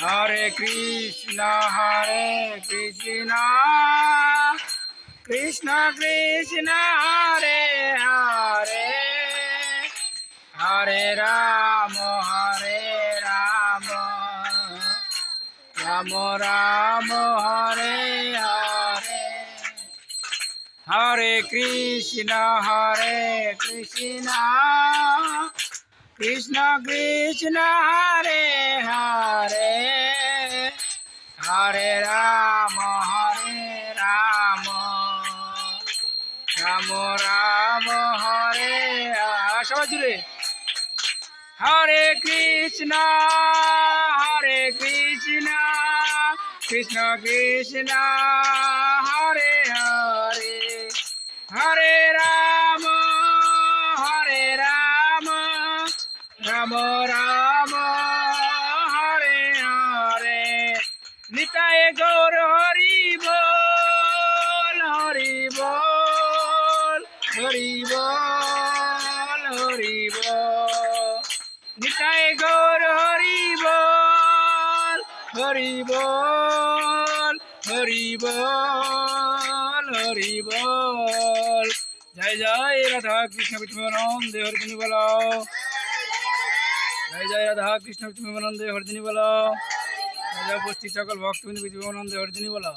হরে কৃষ্ণ কৃষ্ণ কৃষ্ণ হরে হরে হরে রাম রাম রাম হরে হরে হরে কৃষ্ণ কৃষ্ণ কৃষ্ণ হরে হরে হরে রাম রাম রাম হরে সবাই জুড়ে হরে কৃষ্ণ কৃষ্ণ কৃষ্ণ হরে হরে হরে রাম রাম রাম হরে হরে নিতাই গৌর হরি বল হরি বল হরি বল হরি বল নিতাই গৌর হরি বল হরি বল হরি বল হরি বল জয় জয় রাধা কৃষ্ণ প্রেমানন্দ হরিদিনী বলো জয় জয় রাধা কৃষ্ণ প্রেমানন্দ হরিদিনী বলো জয় উপস্থিত সকল ভক্তবিন্দু প্রেমানন্দ হরিদিনী বলো।